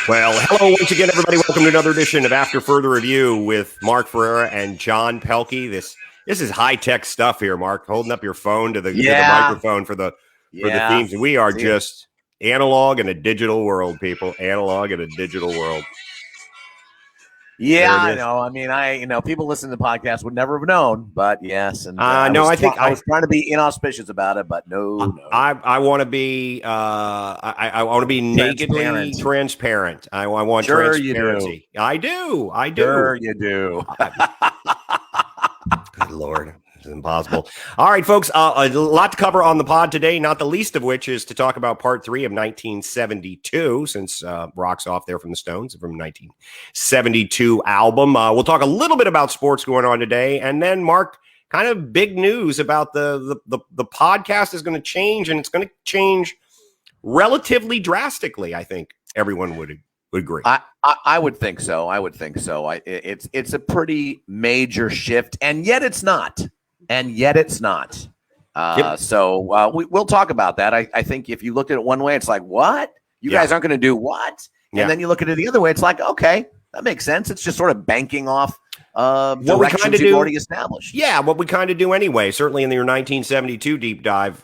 Well, hello once again, everybody. Welcome to another edition of After Further Review with Mark Ferreira and John Pelkey. This is high tech stuff here, Mark. Holding up your phone to the microphone for the themes, and we are just analog in a digital world, people. Analog in a digital world. Yeah, I know. I mean, people listening to the podcast would never have known, but yes. And I was trying to be inauspicious about it, but no. I want to be. I want to be nakedly transparent. I want transparency. I do. Sure, you do. Good Lord. It's impossible. All right, folks, a lot to cover on the pod today, not the least of which is to talk about part 3 of 1972, since Rock's off there from the Stones, from 1972 album. We'll talk a little bit about sports going on today, and then, Mark, kind of big news about the podcast is going to change, and it's going to change relatively drastically, I think everyone would agree. I would think so. It's a pretty major shift, and yet it's not. So we'll talk about that. I think if you looked at it one way, it's like, what? You guys aren't going to do what? And then you look at it the other way, it's like, okay, that makes sense. It's just sort of banking off directions you've already established. Yeah, what we kind of do anyway, certainly in your 1972 deep dive,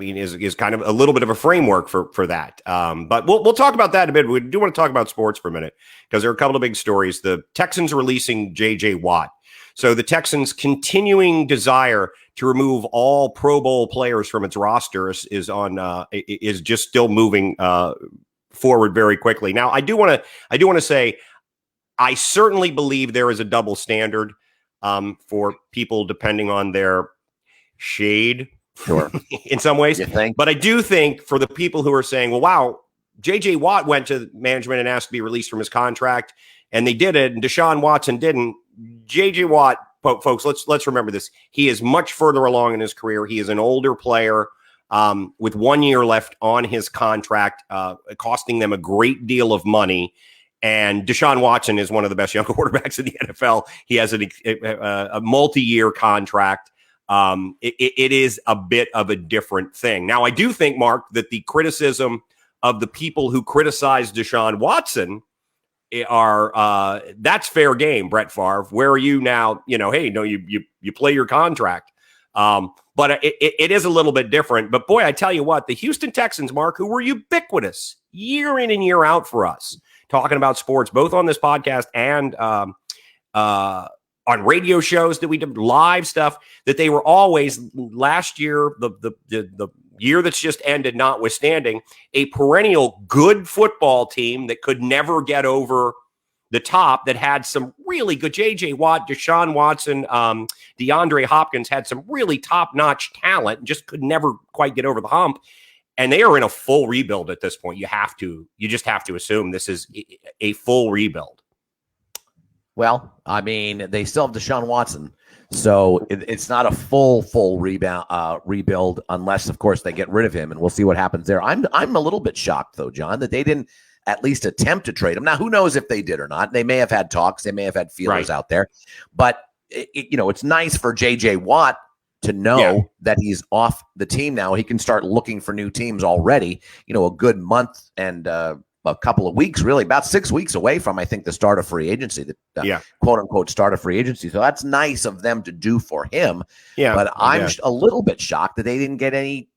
is kind of a little bit of a framework for that. But we'll talk about that in a bit. We do want to talk about sports for a minute because there are a couple of big stories. The Texans releasing J.J. Watt. So the Texans' continuing desire to remove all Pro Bowl players from its roster is just still moving forward very quickly. Now, I do want to say, I certainly believe there is a double standard for people depending on their shade, sure, in some ways. But I do think for the people who are saying, well, wow, J.J. Watt went to management and asked to be released from his contract, and they did it, and Deshaun Watson didn't. J.J. Watt, folks, let's remember this. He is much further along in his career. He is an older player with 1 year left on his contract, costing them a great deal of money. And Deshaun Watson is one of the best young quarterbacks in the NFL. He has a multi-year contract. It is a bit of a different thing. Now, I do think, Mark, that the criticism of the people who criticize Deshaun Watson that's fair game. Brett Favre, where are you now? Hey, no, you play your contract. But it is a little bit different. But boy, I tell you what, the Houston Texans, Mark, who were ubiquitous year in and year out for us, talking about sports, both on this podcast and on radio shows that we did, live stuff, that they were always, last year, the year that's just ended notwithstanding, a perennial good football team that could never get over the top, that had some really good J.J. Watt, Deshaun Watson, DeAndre Hopkins had some really top-notch talent and just could never quite get over the hump. And they are in a full rebuild at this point. You just have to assume this is a full rebuild. Well, I mean, they still have Deshaun Watson, so it's not a full rebuild unless, of course, they get rid of him, and we'll see what happens there. I'm a little bit shocked, though, John, that they didn't at least attempt to trade him. Now, who knows if they did or not? They may have had talks, they may have had feelers out there, but it's nice for J.J. Watt to know that he's off the team now. He can start looking for new teams already. A good month and a couple of weeks, really about 6 weeks away from, I think, the start of free agency, the quote unquote start of free agency. So that's nice of them to do for him. Yeah. But I'm a little bit shocked that they didn't get they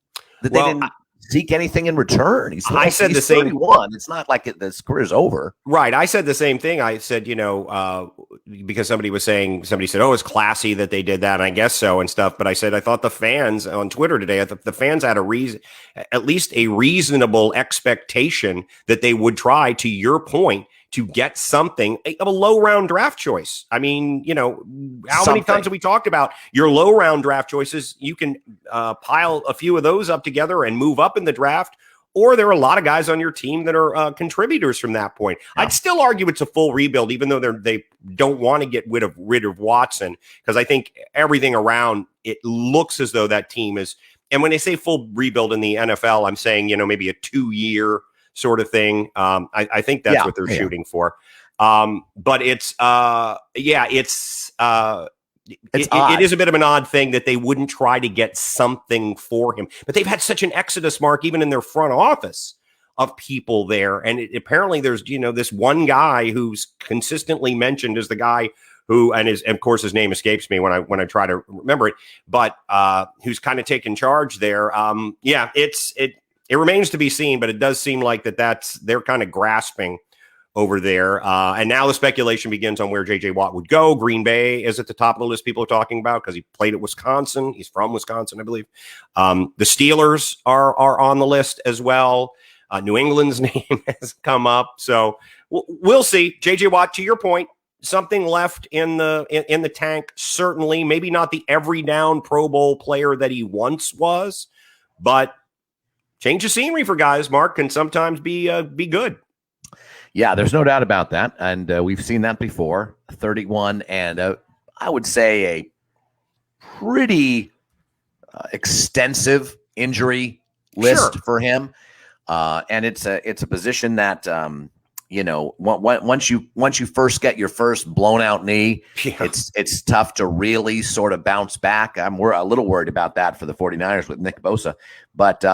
didn't seek anything in return. He's the same 31. It's not like his career's over. Right. I said the same thing. I said, because somebody said, oh, it's classy that they did that. And I guess so and stuff. But I said, I thought the fans on Twitter today, the fans had at least a reasonable expectation that they would try, to your point, to get something of a low round draft choice. I mean, how many times have we talked about your low round draft choices? You can pile a few of those up together and move up in the draft, or there are a lot of guys on your team that are contributors from that point. Yeah. I'd still argue it's a full rebuild, even though they don't want to get rid of Watson, because I think everything around it looks as though that team is. And when they say full rebuild in the NFL, I'm saying, maybe a 2-year sort of thing. I think that's what they're shooting for. But it is a bit of an odd thing that they wouldn't try to get something for him. But they've had such an exodus, Mark, even in their front office, of people there. And apparently there's, this one guy who's consistently mentioned as the guy who, and of course his name escapes me when I try to remember it, but who's kind of taken charge there. It remains to be seen, but it does seem like they're kind of grasping over there. And now the speculation begins on where JJ Watt would go. Green Bay is at the top of the list people are talking about because he played at Wisconsin. He's from Wisconsin, I believe. The Steelers are on the list as well. New England's name has come up. So we'll see. JJ Watt, to your point, something left in the tank, certainly. Maybe not the every down Pro Bowl player that he once was, but change of scenery for guys, Mark, can sometimes be good. Yeah, there's no doubt about that. And we've seen that before. 31 and I would say a pretty extensive injury list for him. And it's a position that, once you first get your first blown out knee, it's tough to really sort of bounce back. We're a little worried about that for the 49ers with Nick Bosa. But,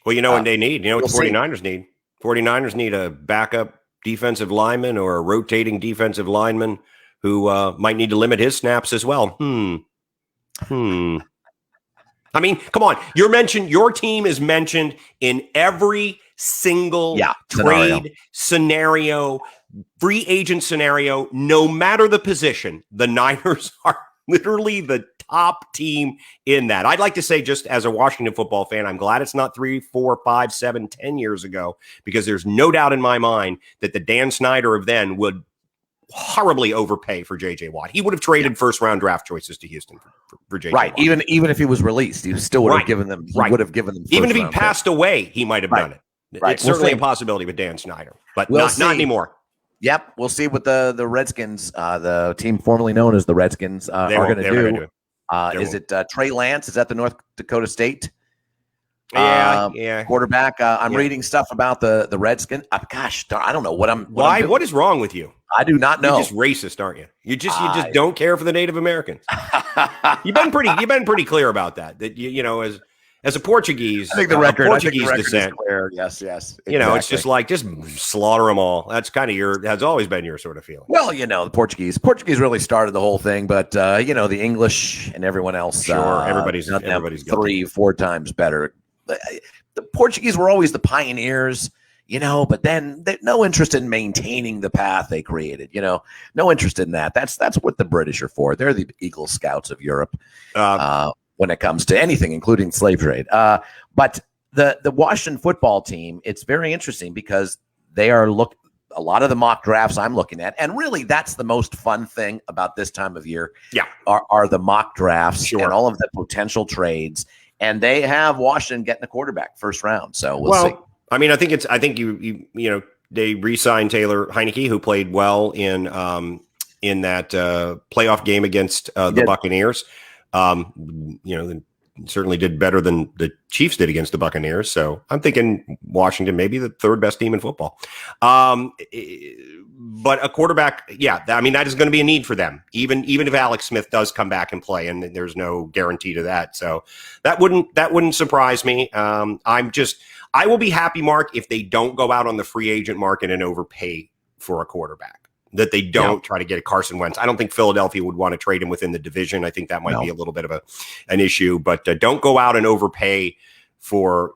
what they need? You know what the 49ers see. need? 49ers need a backup defensive lineman or a rotating defensive lineman who might need to limit his snaps as well. I mean, come on. Your team is mentioned in every single trade scenario, free agent scenario, no matter the position. The Niners are literally the top team in that. I'd like to say, just as a Washington football fan, I'm glad it's not 3, 4, 5, 7, 10 years ago, because there's no doubt in my mind that the Dan Snyder of then would horribly overpay for JJ Watt. He would have traded first round draft choices to Houston for JJ Watt. Even if he was released, he still would have given them. Would have given them. Even if he passed away, he might have done it. It's certainly a possibility with Dan Snyder, but not anymore. Yep, we'll see what the Redskins, the team formerly known as the Redskins, are going to do. Is it Trey Lance? Is that the North Dakota State? Yeah. Quarterback. I'm reading stuff about the Redskins. Gosh, I don't know what I'm. Why? What is wrong with you? I do not know. You're just racist, aren't you? You just don't care for the Native Americans. You've been pretty clear about that. That as a Portuguese, I think the record, Portuguese descent. Is clear. Yes. Exactly. It's just like just slaughter them all. That's kind of has always been your sort of feeling. Well, the Portuguese really started the whole thing, but the English and everyone else. Sure, everybody's 3-4 times better. The Portuguese were always the pioneers, but then no interest in maintaining the path they created. No interest in that. That's what the British are for. They're the Eagle Scouts of Europe. When it comes to anything, including slave trade. But the Washington football team, it's very interesting because they are a lot of the mock drafts I'm looking at, and really that's the most fun thing about this time of year. Yeah, are the mock drafts and all of the potential trades, and they have Washington getting a quarterback first round. So we'll see. I mean, I think you they re-signed Taylor Heineke, who played well in that playoff game against the Buccaneers. Certainly did better than the Chiefs did against the Buccaneers. So I'm thinking Washington, maybe the third best team in football. But a quarterback, that is going to be a need for them, even if Alex Smith does come back and play, and there's no guarantee to that. So that wouldn't surprise me. I will be happy, Mark, if they don't go out on the free agent market and overpay for a quarterback. That they don't try to get a Carson Wentz. I don't think Philadelphia would want to trade him within the division. I think that might be a little bit of an issue, but don't go out and overpay for,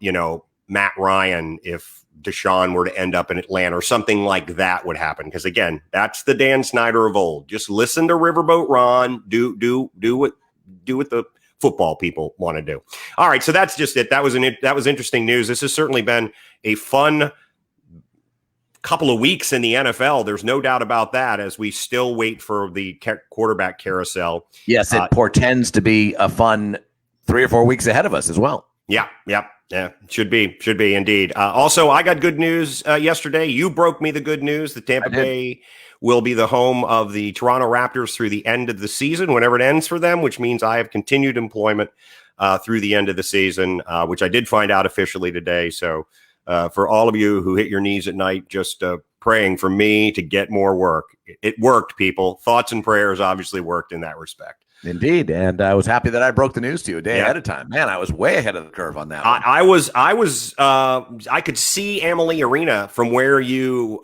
Matt Ryan if Deshaun were to end up in Atlanta or something like that would happen. Because again, that's the Dan Snyder of old. Just listen to Riverboat Ron. Do what the football people want to do. All right. So that's just it. That was interesting news. This has certainly been a fun couple of weeks in the NFL. There's no doubt about that, as we still wait for the quarterback carousel. Yes, it portends to be a fun 3 or 4 weeks ahead of us as well. Yeah. Should be indeed. Also, I got good news yesterday. You broke me the good news that Tampa Bay will be the home of the Toronto Raptors through the end of the season, whenever it ends for them, which means I have continued employment through the end of the season, which I did find out officially today. So for all of you who hit your knees at night, just praying for me to get more work. It worked, people. Thoughts and prayers obviously worked in that respect. Indeed, and I was happy that I broke the news to you a day ahead of time. Man, I was way ahead of the curve on that one. I could see Amalie Arena from where you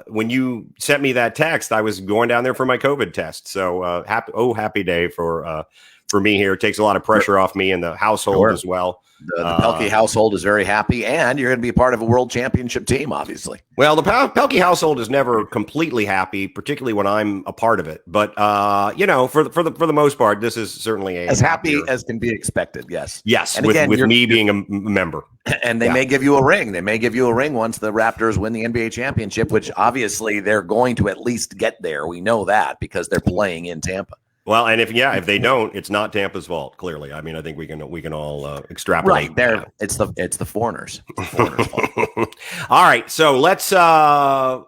when you sent me that text. I was going down there for my COVID test. So happy day for me here. It takes a lot of pressure off me and the household as well. The Pelkey household is very happy, and you're going to be part of a world championship team, obviously. Well, the Pelkey household is never completely happy, particularly when I'm a part of it. But for the most part, this is certainly as happy as can be expected. Yes, and with me being a member. And they may give you a ring. They may give you a ring once the Raptors win the NBA championship, which obviously they're going to at least get there. We know that because they're playing in Tampa. Well, and if they don't, it's not Tampa's fault. Clearly, I mean, I think we can all extrapolate. Right there, it's the foreigners. Foreigners' fault. All right, so let's. I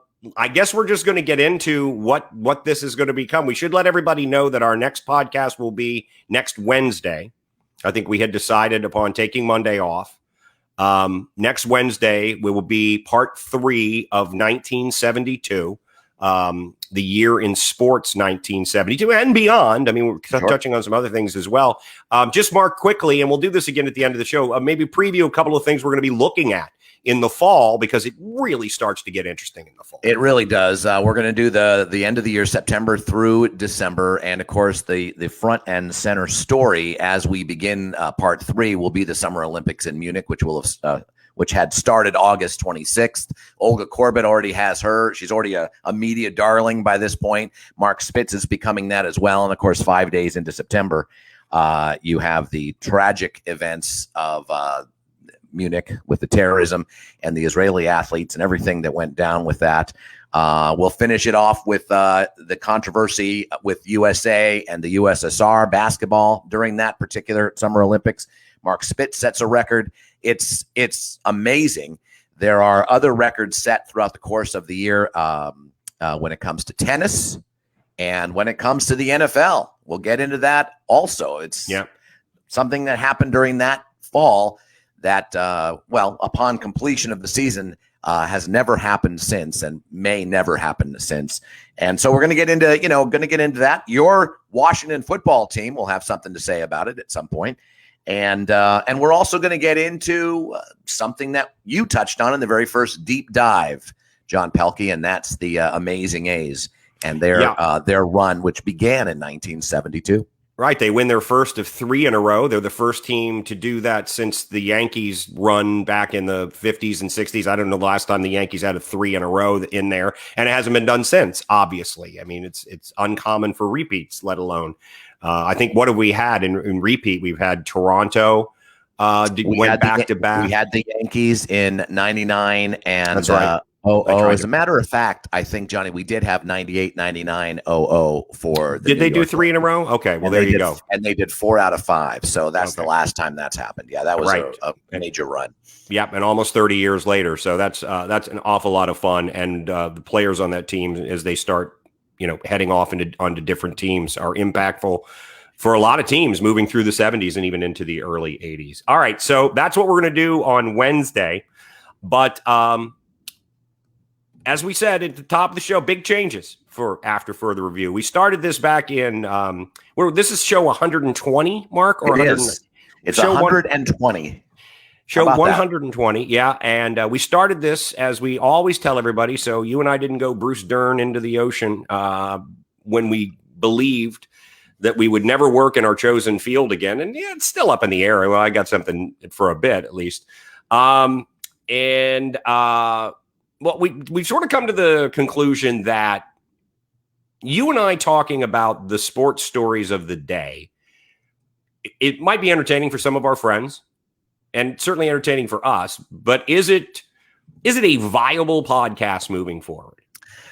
guess we're just going to get into what this is going to become. We should let everybody know that our next podcast will be next Wednesday. I think we had decided upon taking Monday off. Next Wednesday, we will be part 3 of 1972. The year in sports 1972 and beyond. I mean, we're touching on some other things as well. Just mark quickly, and we'll do this again at the end of the show, maybe preview a couple of things we're going to be looking at in the fall, because it really starts to get interesting in the fall. It really does. We're going to do the end of the year, September through December. And of course, the front and center story as we begin part 3 will be the Summer Olympics in Munich, which had started August 26th. Olga Korbut already has her. She's already a media darling by this point. Mark Spitz is becoming that as well. And of course, 5 days into September, you have the tragic events of Munich with the terrorism and the Israeli athletes and everything that went down with that. We'll finish it off with the controversy with USA and the USSR basketball during that particular Summer Olympics. Mark Spitz sets a record. It's amazing. There are other records set throughout the course of the year when it comes to tennis and when it comes to the NFL. We'll get into that also. It's something that happened during that fall that, upon completion of the season, has never happened since and may never happen since. And so we're going to get into that. Your Washington football team will have something to say about it at some point. And we're also going to get into something that you touched on in the very first deep dive, John Pelkey, and that's the Amazing A's and their run, which began in 1972. Right. They win their first of 3 in a row. They're the first team to do that since the Yankees run back in the 50s and 60s. I don't know the last time the Yankees had a 3 in a row in there, and it hasn't been done since, obviously. I mean, it's uncommon for repeats, let alone. I think what have we had in repeat? We've had Toronto went back to back. We had the Yankees in 99 and that's right. As a matter of fact, I think, Johnny, we did have 98, 99, 00 for the Did they do 3 in a row? Okay, well, there you go. And they did 4 out of 5. So that's the last time that's happened. Yeah, that was a major run. Yep, and almost 30 years later. So that's an awful lot of fun. And the players on that team, as they start, heading off onto different teams, are impactful for a lot of teams moving through the 70s and even into the early 80s. All right, so that's what we're going to do on Wednesday. But as we said at the top of the show, big changes for After Further Review. We started this back in this is show 120, Mark, or it is. It's show 120. Show 120, yeah. And we started this, as we always tell everybody, so you and I didn't go Bruce Dern into the ocean when we believed that we would never work in our chosen field again. And it's still up in the air. Well, I got something for a bit, at least. Well, we've sort of come to the conclusion that you and I talking about the sports stories of the day, it might be entertaining for some of our friends and certainly entertaining for us, but is it a viable podcast moving forward?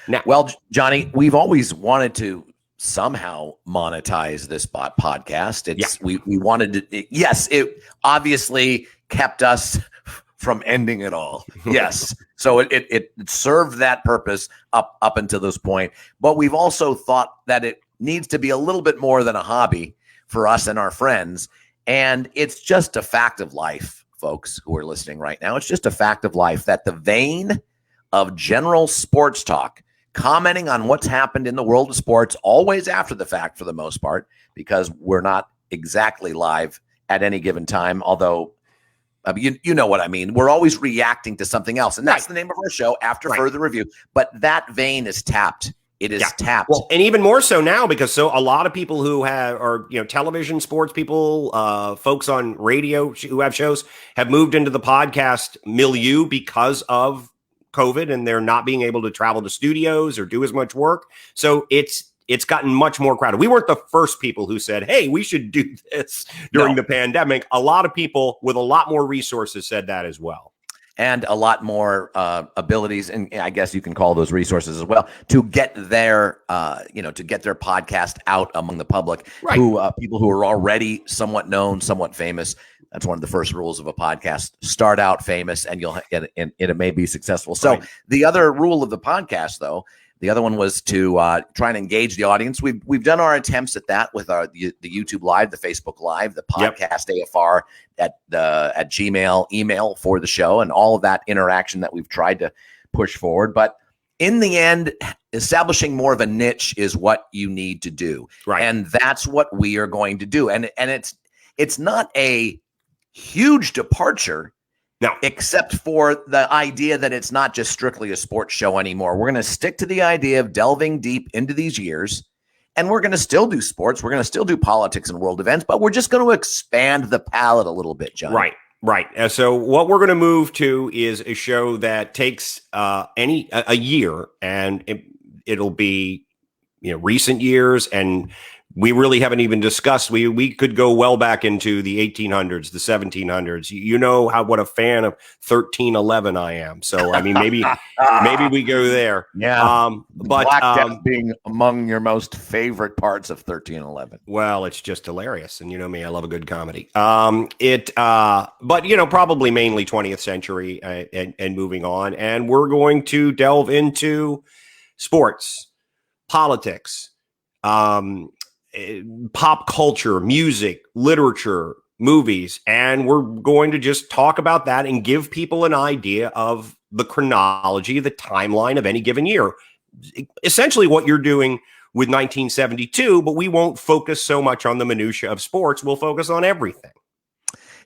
Now, well, Johnny, we've always wanted to somehow monetize this podcast. We wanted to, yes, it obviously kept us from ending it all. Yes. So it served that purpose up until this point. But we've also thought that it needs to be a little bit more than a hobby for us and our friends. And it's just a fact of life, folks who are listening right now. It's just a fact of life that the vein of general sports talk, commenting on what's happened in the world of sports, always after the fact for the most part, because we're not exactly live at any given time. Although, you know what I mean. We're always reacting to something else. And that's the name of our show, After Further Review. But that vein is tapped. It is tapped. Well, and even more so now, because a lot of people who are television sports people, folks on radio who have shows have moved into the podcast milieu because of COVID, and they're not being able to travel to studios or do as much work. So it's gotten much more crowded. We weren't the first people who said, hey, we should do this during the pandemic. A lot of people with a lot more resources said that as well. And a lot more abilities, and I guess you can call those resources as well, to get their, to get their podcast out among the public. Right. People who are already somewhat known, somewhat famous. That's one of the first rules of a podcast: start out famous, and it may be successful. So the other rule of the podcast, though, the other one was to try and engage the audience. We've done our attempts at that with the YouTube Live, the Facebook Live, the podcast AFR at Gmail, email for the show, and all of that interaction that we've tried to push forward. But in the end, establishing more of a niche is what you need to do, and that's what we are going to do. And it's not a huge departure. No, except for the idea that it's not just strictly a sports show anymore. We're going to stick to the idea of delving deep into these years, and we're going to still do sports. We're going to still do politics and world events, but we're just going to expand the palette a little bit, John. Right. So what we're going to move to is a show that takes a year, and it'll be recent years, and we really haven't even discussed. We could go well back into the 1800s, the 1700s. You know what a fan of 1311 I am. So I mean, maybe we go there. Yeah. But Black Death being among your most favorite parts of 1311. Well, it's just hilarious, and you know me, I love a good comedy. But probably mainly 20th century and moving on, and we're going to delve into sports, politics, pop culture, music, literature, movies, and we're going to just talk about that and give people an idea of the chronology, the timeline of any given year. Essentially what you're doing with 1972, but we won't focus so much on the minutia of sports. We'll focus on everything.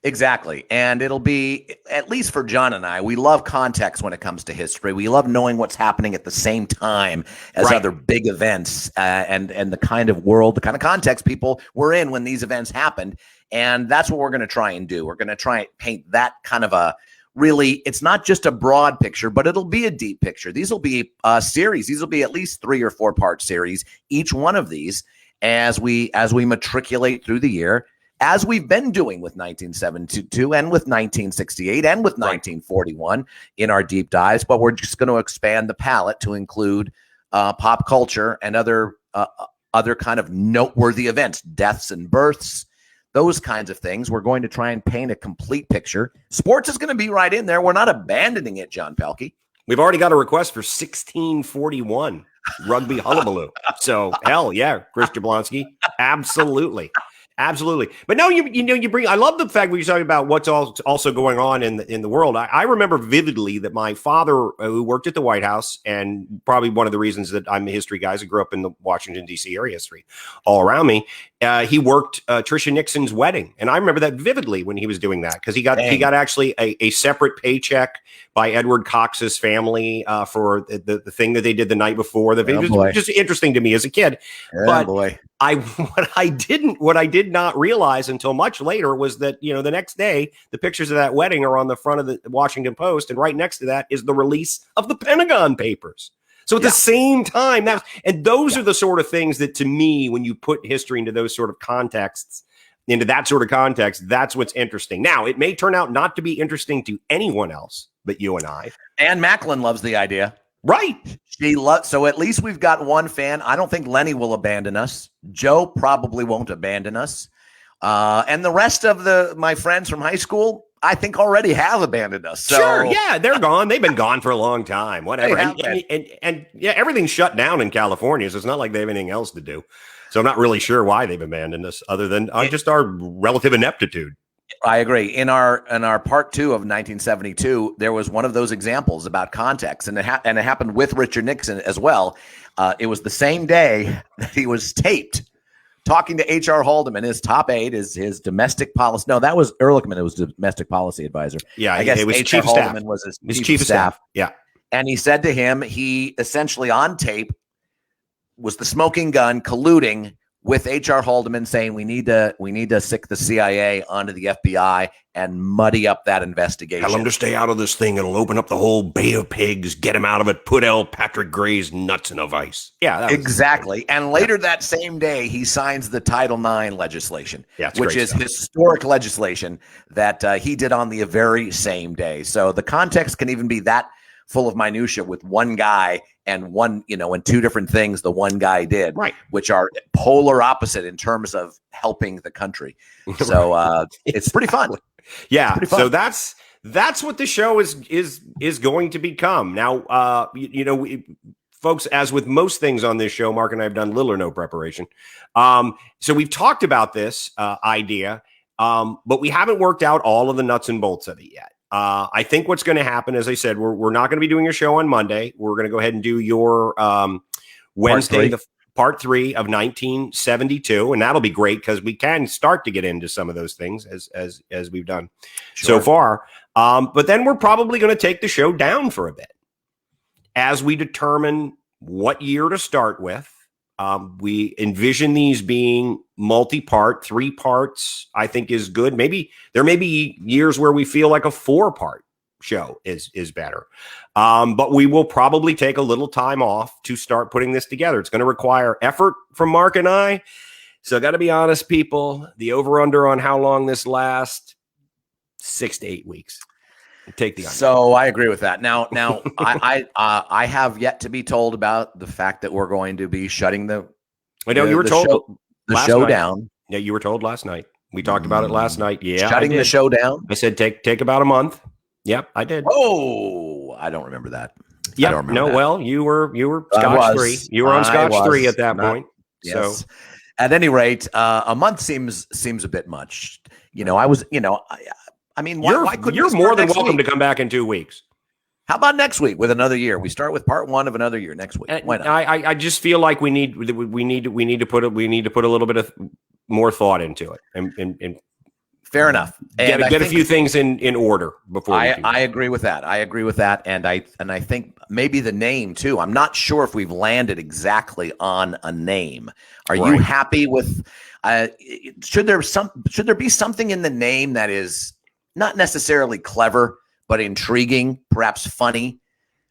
Exactly. And it'll be, at least for John and I, we love context when it comes to history. We love knowing what's happening at the same time as other big events and the kind of world, the kind of context people were in when these events happened. And that's what we're going to try and do. We're going to try and paint that kind of a really, it's not just a broad picture, but it'll be a deep picture. These will be a series. These will be at least 3 or 4 part series, each one of these, as we matriculate through the year, as we've been doing with 1972 and with 1968 and with 1941 in our deep dives. But we're just going to expand the palette to include pop culture and other kind of noteworthy events, deaths and births, those kinds of things. We're going to try and paint a complete picture. Sports is going to be right in there. We're not abandoning it, John Pelkey. We've already got a request for 1641 rugby hullabaloo. So hell yeah, Chris Jablonski. Absolutely. But no, you bring, I love the fact when you're talking about what's also going on in the world. I remember vividly that my father, who worked at the White House, and probably one of the reasons that I'm a history guy is I grew up in the Washington, D.C. area, history all around me. He worked Tricia Nixon's wedding. And I remember that vividly when he was doing that, because he got actually a separate paycheck by Edward Cox's family for the thing that they did the night before. It was just interesting to me as a kid. What I did not realize until much later was that, the next day, the pictures of that wedding are on the front of the Washington Post, and right next to that is the release of the Pentagon Papers. So at the same time, those are the sort of things that, to me, when you put history into those sort of contexts, into that sort of context, that's what's interesting. Now, it may turn out not to be interesting to anyone else but you and I. Ann Macklin loves the idea. Right. So at least we've got one fan. I don't think Lenny will abandon us. Joe probably won't abandon us. And the rest of my friends from high school, I think already have abandoned us. So. Sure, yeah, they're gone. They've been gone for a long time. Whatever. And everything's shut down in California, so it's not like they have anything else to do. So I'm not really sure why they've abandoned us, other than just our relative ineptitude. I agree. In our part 2 of 1972, there was one of those examples about context, and it happened with Richard Nixon as well. It was the same day that he was taped talking to H.R. Haldeman, his top aide, his domestic policy. No, that was Ehrlichman. It was domestic policy advisor. Yeah, I guess it was H.R. chief of staff. Haldeman was his chief of staff. Yeah, and he said to him, he essentially on tape was the smoking gun colluding with H.R. Haldeman, saying we need to sick the CIA onto the FBI and muddy up that investigation. Tell him to stay out of this thing. It'll open up the whole Bay of Pigs. Get him out of it. Put L. Patrick Gray's nuts in a vice. Yeah, exactly. And later that same day, he signs the Title IX legislation, which is historic legislation that he did on the very same day. So the context can even be that full of minutia with one guy and and two different things the one guy did, right, which are polar opposite in terms of helping the country. So it's pretty fun. Yeah. Pretty fun. So that's what the show is going to become. Now, folks, as with most things on this show, Mark and I have done little or no preparation. So we've talked about this idea, but we haven't worked out all of the nuts and bolts of it yet. I think what's going to happen, as I said, we're not going to be doing a show on Monday. We're going to go ahead and do your Wednesday, the part 3 of 1972, and that'll be great because we can start to get into some of those things as we've done so far. But then we're probably going to take the show down for a bit as we determine what year to start with. We envision these being multi-part. 3 parts, I think, is good. Maybe there may be years where we feel like a 4-part show is better. But we will probably take a little time off to start putting this together. It's going to require effort from Mark and I. So I got to be honest, people, the over-under on how long this lasts, 6 to 8 weeks. Take the under. So I agree with that. Now, I have yet to be told about the fact that we're going to be shutting the. I know you were told the show down. Yeah, you were told last night. We talked about it last night. Yeah, shutting the show down. I said take about a month. Yep, I did. Oh, I don't remember that. Yeah, no. That. Well, you were Scotch 3. You were on Scotch 3 at that point. Yes. So, at any rate, a month seems a bit much. I was. I mean, why couldn't you're more than welcome to come back in 2 weeks? How about next week with another year? We start with part 1 of another year next week. Why not? I just feel like we need to put a little bit of more thought into it and fair enough. And get a few things in order before. I agree with that. And I think maybe the name too. I'm not sure if we've landed exactly on a name. Are you happy with? Should there be something in the name that is not necessarily clever, but intriguing, perhaps funny,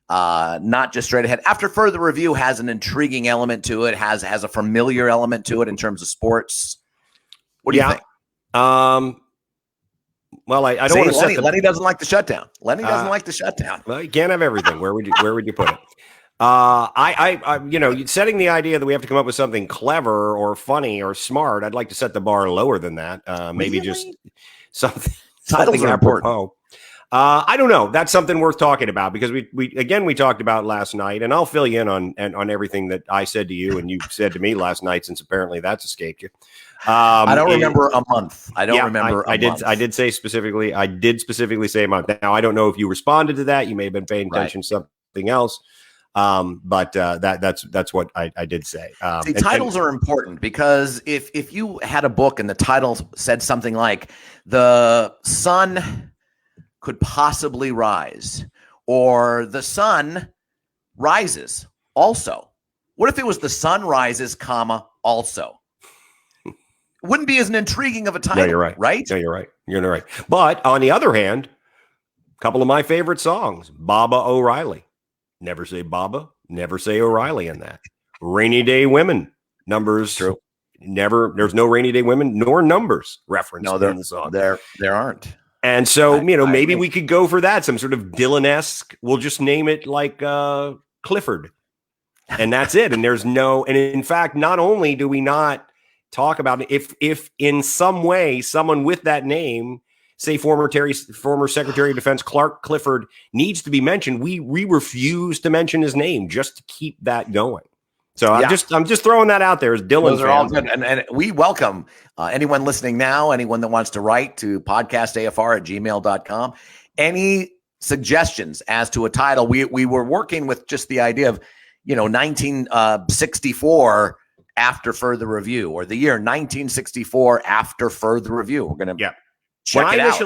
not just straight ahead? After Further Review has an intriguing element to it, has a familiar element to it in terms of sports. What do you think? Well, I don't want to. Lenny doesn't like the shutdown. Lenny doesn't like the shutdown. Well, you can't have everything. Where would you put it? I setting the idea that we have to come up with something clever or funny or smart. I'd like to set the bar lower than that. Maybe just something. Titles are important. I don't know. That's something worth talking about because we talked about last night, and I'll fill you in on everything that I said to you and you said to me last night, since apparently that's escaped you. I don't remember a month. I don't remember. I did say specifically. I did specifically say a month. Now I don't know if you responded to that. You may have been paying attention to something else. But that's what I did say. Titles are important because if you had a book and the title said something like "The Sun Could Possibly Rise" or "The Sun Rises Also," what if it was "The Sun Rises, comma also"? Wouldn't be as intriguing of a title. No, you're right. Right? No, you're right. You're right. But on the other hand, a couple of my favorite songs, Baba O'Reilly. Never say Baba, never say O'Reilly in that. Rainy Day Women, numbers. True. Never, there's no Rainy Day Women nor numbers referenced in the song. There aren't. And so, maybe we could go for that, some sort of Dylan-esque. We'll just name it like Clifford. And that's it. And and in fact, not only do we not talk about it, if in some way someone with that name, say former Secretary of Defense Clark Clifford, needs to be mentioned, we refuse to mention his name just to keep that going. So I'm just throwing that out there as Dylan. Those are all good. And we welcome anyone listening now, anyone that wants to write to podcastafr@gmail.com. Any suggestions as to a title? We were working with just the idea of, 1964 after further review, or the year 1964 after further review. We're going to check it out.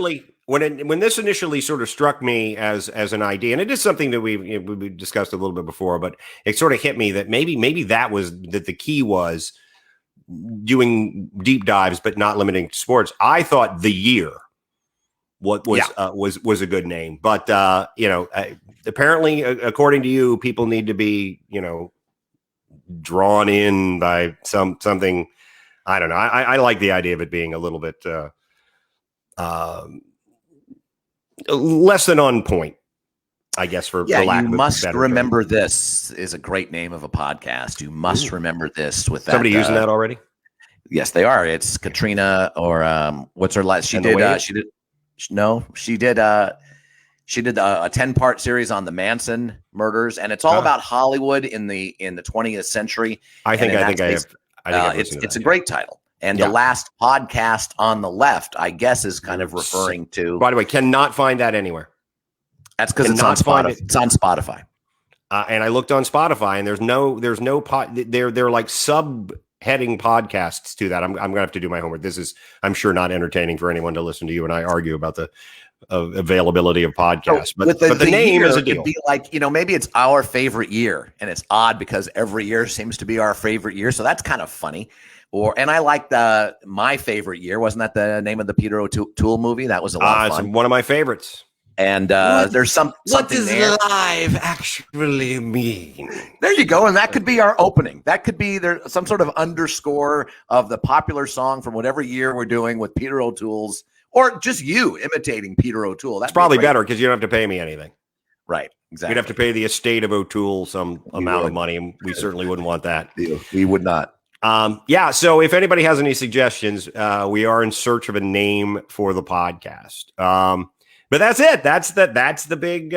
When this initially sort of struck me as an idea, and it is something that we discussed a little bit before, but it sort of hit me that maybe that the key was doing deep dives, but not limiting to sports. I thought the year was a good name, but apparently, according to you, people need to be drawn in by something. I don't know. I like the idea of it being a little bit less than on point, I guess. For lack you of must better remember term. This is a great name of a podcast. You must remember this with that. Somebody using that already? Yes, they are. It's Katrina, or what's her last? She did a 10-part series on the Manson murders, and it's all about Hollywood in the 20th century. It's a great title. And the last podcast on the left, I guess, is kind of referring to. By the way, cannot find that anywhere. That's because it's on Spotify. It's on Spotify. And I looked on Spotify, and there's no they're like subheading podcasts to that. I'm gonna have to do my homework. This is, I'm sure, not entertaining for anyone to listen to you and I argue about the availability of podcasts. But the name is a deal. Could be like, maybe it's our favorite year, and it's odd because every year seems to be our favorite year. So that's kind of funny. And I like my favorite year. Wasn't that the name of the Peter O'Toole movie? That was a lot of fun. It's one of my favorites. And there's something there. What does live actually mean? There you go. And that could be our opening. That could be some sort of underscore of the popular song from whatever year we're doing with Peter O'Toole's, or just you imitating Peter O'Toole. That's probably better because you don't have to pay me anything. Right. Exactly. You'd have to pay the estate of O'Toole some amount of money, and we certainly wouldn't want that. We would not. So if anybody has any suggestions, we are in search of a name for the podcast. But that's it. That's the big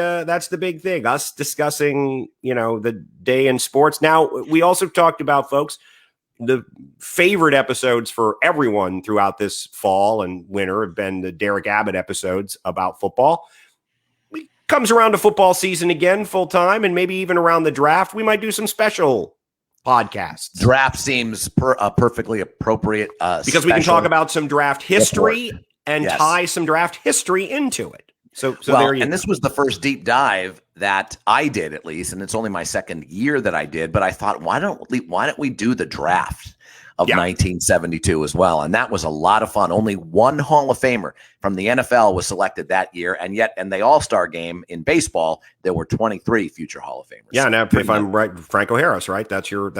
thing. Us discussing, the day in sports. Now, we also talked about, folks, the favorite episodes for everyone throughout this fall and winter have been the Derek Abbott episodes about football. It comes around to football season again, full time, and maybe even around the draft, we might do some special podcasts. Draft seems perfectly appropriate because we can talk about some draft history and tie some draft history into it. So there you go. This was the first deep dive that I did, at least, and it's only my second year that I did. But I thought, why don't we do the draft of 1972 as well? And that was a lot of fun. Only one Hall of Famer from the NFL was selected that year, and yet in the All-Star game in baseball, there were 23 future Hall of Famers. Yeah, now if I'm right, Franco Harris, right? That's your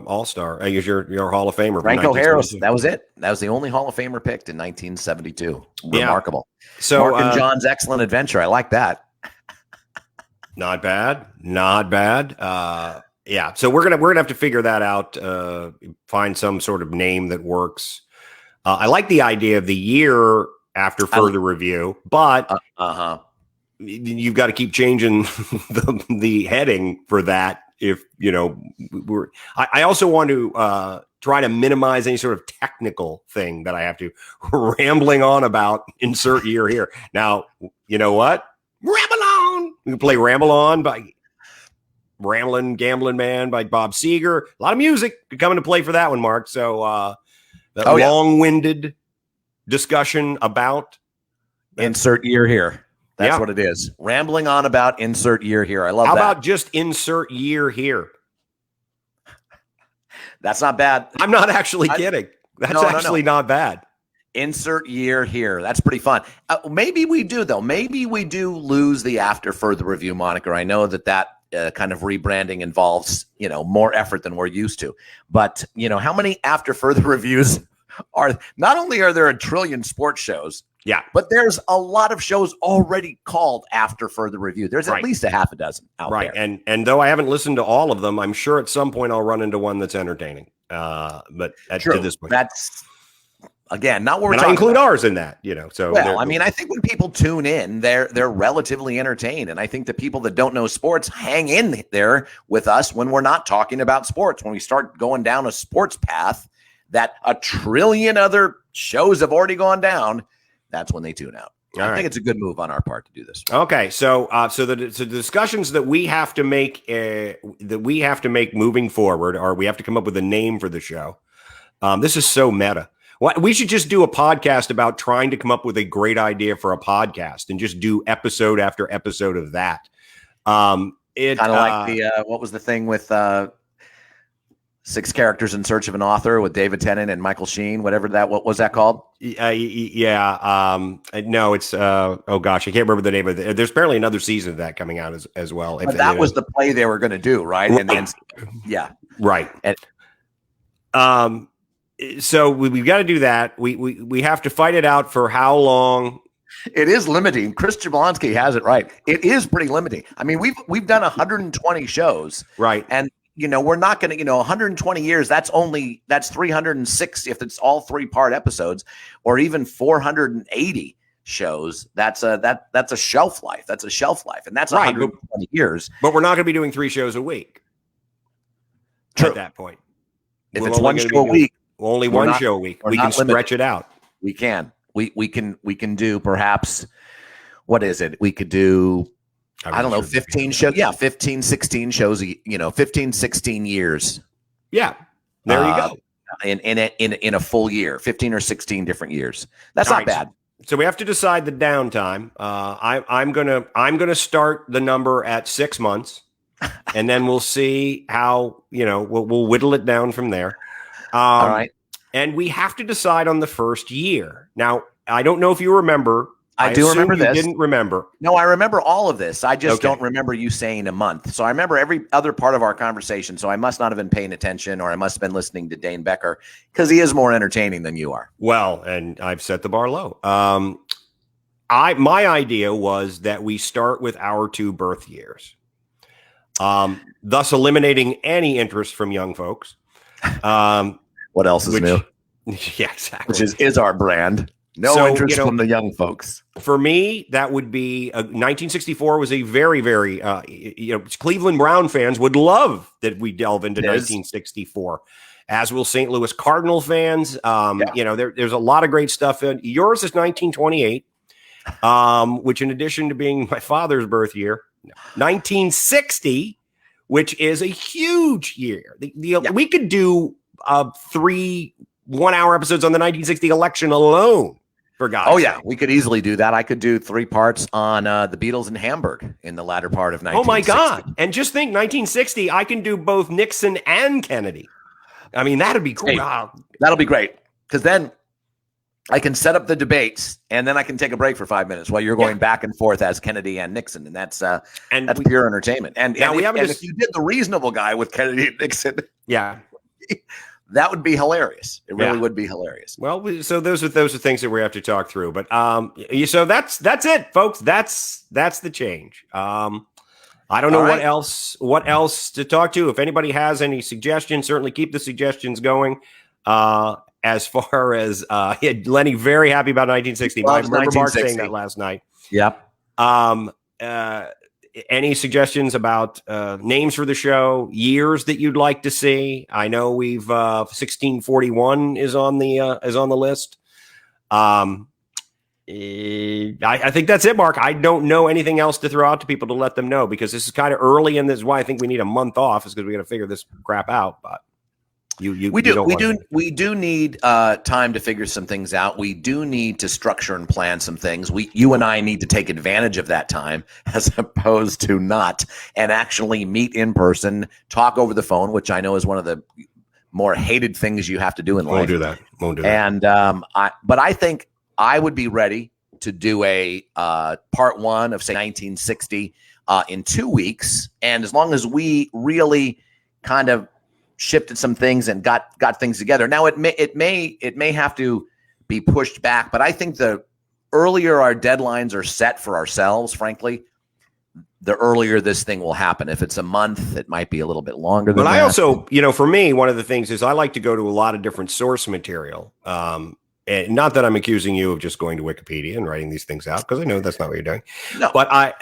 All-Star. Your Hall of Famer. Franco Harris. That was it. That was the only Hall of Famer picked in 1972. Remarkable. So Mark and John's Excellent Adventure. I like that. Not bad. So we're gonna have to figure that out. Find some sort of name that works. I like the idea of the year after further review, but you've got to keep changing the heading for that. If I also want to try to minimize any sort of technical thing that I have to rambling on about. Insert year here. Now, you know what? Ramble on. We can play Ramble On by Ramblin' Gambling Man by Bob Seger. A lot of music coming to play for that one, Mark. So long-winded discussion about insert year here. That's what it is. Rambling on about insert year here. I love that. How about just insert year here? That's not bad. I'm not actually kidding. That's actually not bad. Insert year here. That's pretty fun. Maybe we do, though. Maybe we do lose the after further review moniker. I know that kind of rebranding involves, more effort than we're used to. But, how many after further reviews are, not only are there a trillion sports shows, but there's a lot of shows already called after further review. There's at least a half a dozen out there. And though I haven't listened to all of them, I'm sure at some point I'll run into one that's entertaining. But to this point, that's Again, not what we're And I talking include about. ours in that, So Well, I mean, I think when people tune in, they're relatively entertained, and I think the people that don't know sports hang in there with us when we're not talking about sports. When we start going down a sports path that a trillion other shows have already gone down, that's when they tune out. I think it's a good move on our part to do this. Okay, so the discussions that we have to make moving forward, or we have to come up with a name for the show. This is so meta. We should just do a podcast about trying to come up with a great idea for a podcast and just do episode after episode of that. Kind of like the what was the thing with 6 characters in search of an author with David Tennant and Michael Sheen, whatever that, what was that called? Yeah. No, it's oh gosh, I can't remember the name of it. There's apparently another season of that coming out as well. But that was the play they were going to do, right? And yeah, right. And, so we've got to do that. We have to fight it out for how long. It is limiting. Chris Jablonski has it right. It is pretty limiting. I mean, we've done 120 shows, right? And we're not going to, 120 years. That's 306 if it's all 3-part episodes, or even 480 shows. That's a shelf life. That's a shelf life, and that's right, 120 years. But we're not going to be doing 3 shows a week. True. At that point, if it's one show a week. Only one show a week. We can stretch it out. We can. We can do perhaps, what is it? We could do, I don't know, 15 shows. Yeah, 15, 16 shows, 15, 16 years. Yeah. There you go. In a full year, 15 or 16 different years. That's not bad. So we have to decide the downtime. I'm gonna start the number at 6 months, and then we'll see how, we'll whittle it down from there. All right. And we have to decide on the first year. Now, I don't know if you remember. I do remember this. Didn't remember. No, I remember all of this. I just don't remember you saying a month. So I remember every other part of our conversation. So I must not have been paying attention, or I must have been listening to Dane Becker, because he is more entertaining than you are. Well, and I've set the bar low. My idea was that we start with our 2 birth years, thus eliminating any interest from young folks. What else is new? Yeah, exactly. Which is our brand. No interest from the young folks. For me, that would be 1964 was a very, very, Cleveland Brown fans would love that we delve into 1964, as will St. Louis Cardinal fans. There's a lot of great stuff. Yours is 1928, which, in addition to being my father's birth year, 1960, which is a huge year. We could do 3 1-hour episodes on the 1960 election alone, for God's sake. Yeah, we could easily do that. I could do 3 parts on the Beatles in Hamburg in the latter part of 1960. Oh my God. And just think, 1960, I can do both Nixon and Kennedy. I mean, that'd be cool. Hey, that'll be great, because then I can set up the debates, and then I can take a break for 5 minutes while you're going back and forth as Kennedy and Nixon, and that's pure entertainment. And if you did the reasonable guy with Kennedy and Nixon, that would be hilarious. It really would be hilarious. Well, so those are things that we have to talk through. But so that's it, folks. That's the change. I don't know what else to talk to. If anybody has any suggestions, certainly keep the suggestions going. As far as Lenny, very happy about 1960. I remember Mark saying that last night. Yep. Any suggestions about names for the show, years that you'd like to see? I know we've 1641 is on the list. I think that's it, Mark. I don't know anything else to throw out to people to let them know, because this is kind of early, and this is why I think we need a month off, is because we got to figure this crap out. But we do need time to figure some things out. We do need to structure and plan some things. You and I need to take advantage of that time, as opposed to not, and actually meet in person, talk over the phone, which I know is one of the more hated things you have to do in life. Won't do that. And but I think I would be ready to do a part 1 of, say, 1960 in 2 weeks, and as long as we really kind of shifted some things and got things together. Now it may have to be pushed back, but I think the earlier our deadlines are set for ourselves, frankly, the earlier this thing will happen. If it's a month, it might be a little bit longer than that. But I also, for me, one of the things is I like to go to a lot of different source material. And not that I'm accusing you of just going to Wikipedia and writing these things out, because I know that's not what you're doing. No. But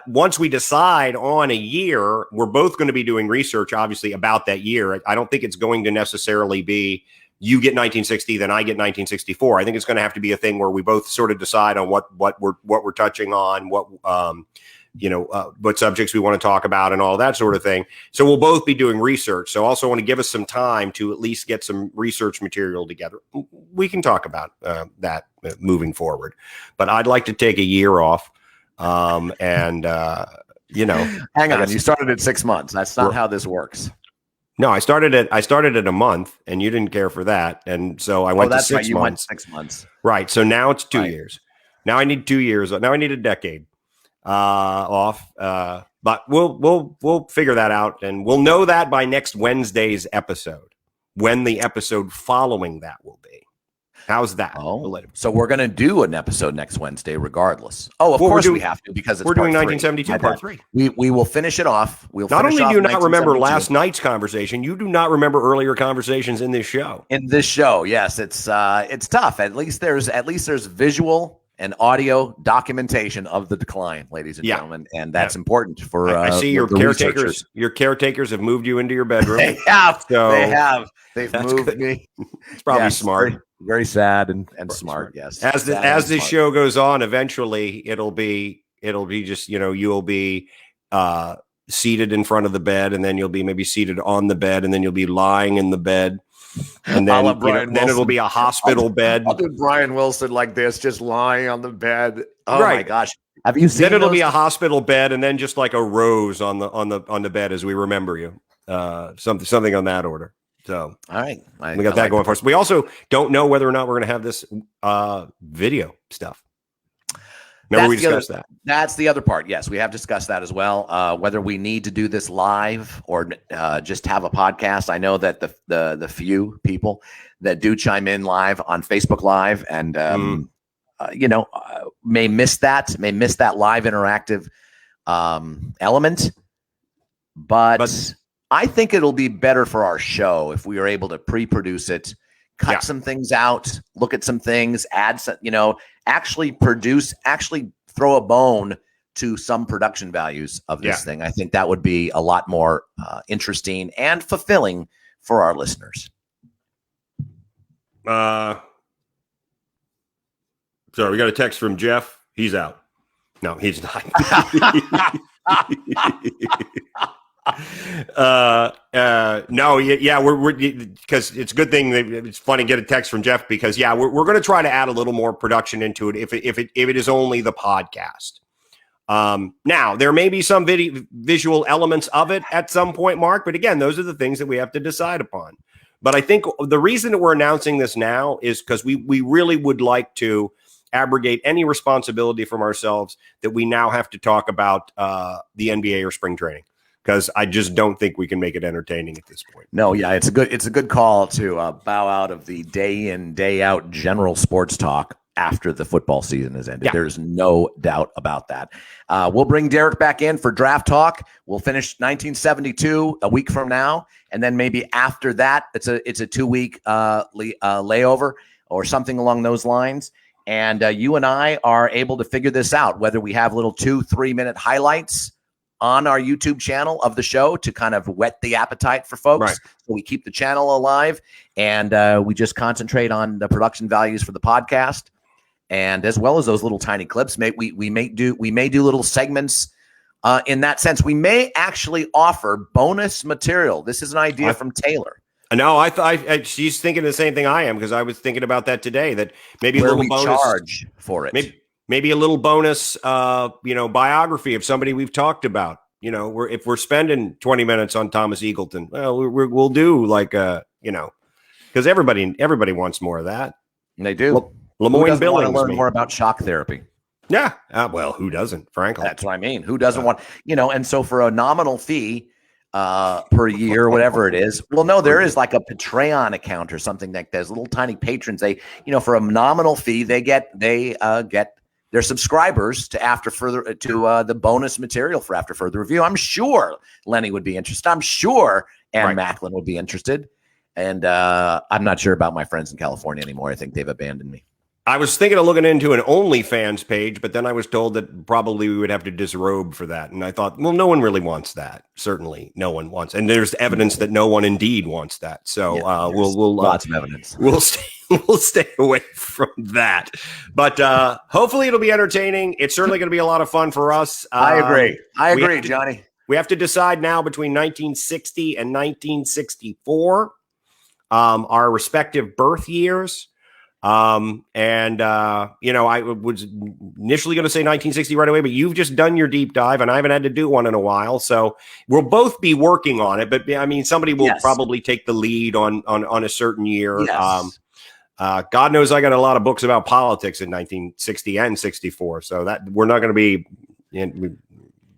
once we decide on a year, we're both going to be doing research, obviously, about that year. I don't think it's going to necessarily be you get 1960, then I get 1964. I think it's going to have to be a thing where we both sort of decide on what we're touching on, what subjects we want to talk about and all that sort of thing. So we'll both be doing research. So also want to give us some time to at least get some research material together. We can talk about that moving forward, but I'd like to take a year off. Hang on, you started at 6 months. That's not how this works. No, I started at a month, and you didn't care for that. And so I went to 6 months. You went 6 months. Right. So now it's 2 years. Now I need 2 years. Now I need a decade off. But we'll figure that out, and we'll know that by next Wednesday's episode, when the episode following that will be. How's that? Oh, so we're going to do an episode next Wednesday, regardless. Oh, of course we have to, because we're doing 1972 part 3. We will finish it off. Not only do you not remember last night's conversation, you do not remember earlier conversations in this show. Yes, it's tough. At least there's visual and audio documentation of the decline, ladies and gentlemen, and that's important for. I see your caretakers. Researchers. Your caretakers have moved you into your bedroom. They have. So they have. They've moved good. me. It's probably smart. Very sad and smart. Yes. As this show goes on, eventually it'll be just you'll be seated in front of the bed, and then you'll be maybe seated on the bed, and then you'll be lying in the bed. And then, then it'll be a hospital bed. I'll do Brian Wilson like this, just lying on the bed. Oh right. My gosh. Have you seen Then it'll be a hospital bed, and then just like a rose on the bed as we remember you. Something on that order. So all right. We got that going for us. We also don't know whether or not we're going to have this video stuff. Remember, we discussed that. That's the other part. Yes, we have discussed that as well. Whether we need to do this live or just have a podcast. I know that the few people that do chime in live on Facebook Live and may miss that live interactive element, but I think it'll be better for our show if we are able to pre-produce it, cut some things out, look at some things, add some, actually throw a bone to some production values of this thing. I think that would be a lot more interesting and fulfilling for our listeners. Sorry, we got a text from Jeff. He's out. No, he's not. We're because it's a good thing that it's funny to get a text from Jeff, because we're going to try to add a little more production into it if it is only the podcast. Now there may be some visual elements of it at some point, Mark, but again, those are the things that we have to decide upon. But I think the reason that we're announcing this now is because we really would like to abrogate any responsibility from ourselves that we now have to talk about the NBA or spring training, because I just don't think we can make it entertaining at this point. No, it's a good call to bow out of the day in, day out general sports talk after the football season has ended. There's no doubt about that. We'll bring Derek back in for draft talk. We'll finish 1972 a week from now, and then maybe after that, it's a 2-week layover or something along those lines. And you and I are able to figure this out, whether we have little 2-3 minute highlights on our YouTube channel of the show to kind of whet the appetite for folks. Right. So we keep the channel alive, and we just concentrate on the production values for the podcast, and as well as those little tiny clips. We may do little segments in that sense. We may actually offer bonus material. This is an idea from Taylor. No, I thought she's thinking the same thing I am, because I was thinking about that today. That maybe a little bonus charge for it. Maybe a little bonus, biography of somebody we've talked about. If we're spending 20 minutes on Thomas Eagleton, well, we'll do because everybody wants more of that. And they do. Lemoyne Billings want to learn more about shock therapy. Yeah. Well, who doesn't? Frankly, that's what I mean. Who doesn't want? And so for a nominal fee per year or whatever it is. Well, no, there is like a Patreon account or something like that. There's little tiny patrons. They, for a nominal fee, they get their subscribers to the bonus material for After Further Review. I'm sure Lenny would be interested. I'm sure Ann Macklin would be interested. And I'm not sure about my friends in California anymore. I think they've abandoned me. I was thinking of looking into an OnlyFans page, but then I was told that probably we would have to disrobe for that. And I thought, well, no one really wants that. Certainly no one wants. And there's evidence that no one indeed wants that. So we'll lots of evidence. We'll stay away from that. But hopefully it'll be entertaining. It's certainly going to be a lot of fun for us. I agree, Johnny. We have to decide now between 1960 and 1964, our respective birth years. I was initially going to say 1960 right away, but you've just done your deep dive and I haven't had to do one in a while. So we'll both be working on it, but I mean, somebody will probably take the lead on a certain year. Yes. God knows I got a lot of books about politics in 1960 and 64. So that we're not going to be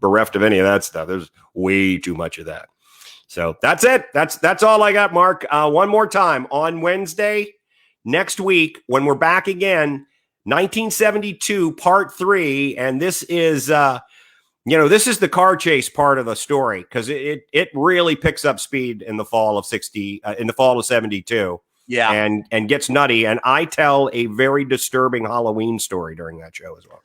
bereft of any of that stuff. There's way too much of that. So that's it. That's all I got, Mark. One more time on Wednesday next week, when we're back again, 1972 part 3. And this is, this is the car chase part of the story, because it really picks up speed in the fall of 72. Yeah. And gets nutty. And I tell a very disturbing Halloween story during that show as well.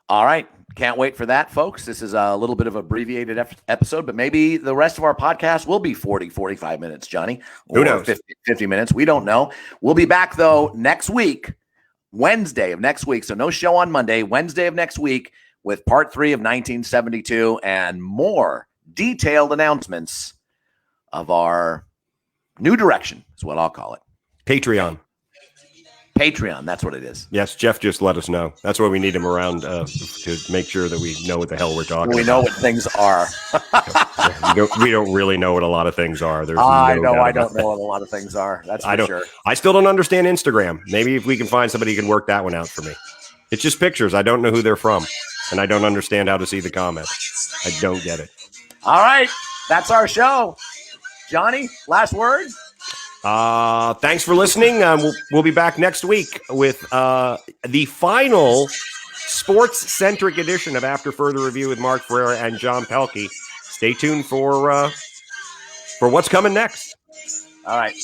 All right. Can't wait for that, folks. This is a little bit of abbreviated episode, but maybe the rest of our podcast will be 40, 45 minutes, Johnny. Who knows? 50 minutes. We don't know. We'll be back, though, next week, Wednesday of next week. So no show on Monday, Wednesday of next week, with part 3 of 1972 and more detailed announcements of our new direction, is what I'll call it. Patreon. That's what it is. Yes, Jeff just let us know. That's why we need him around to make sure that we know what the hell we're talking about. We know what things are. we don't really know what a lot of things are. I don't know what a lot of things are. That's for sure. I still don't understand Instagram. Maybe if we can find somebody who can work that one out for me. It's just pictures. I don't know who they're from, and I don't understand how to see the comments. I don't get it. All right. That's our show. Johnny, last word? Thanks for listening. We'll be back next week with the final sports-centric edition of After Further Review with Mark Ferreira and John Pelkey. Stay tuned for what's coming next. All right.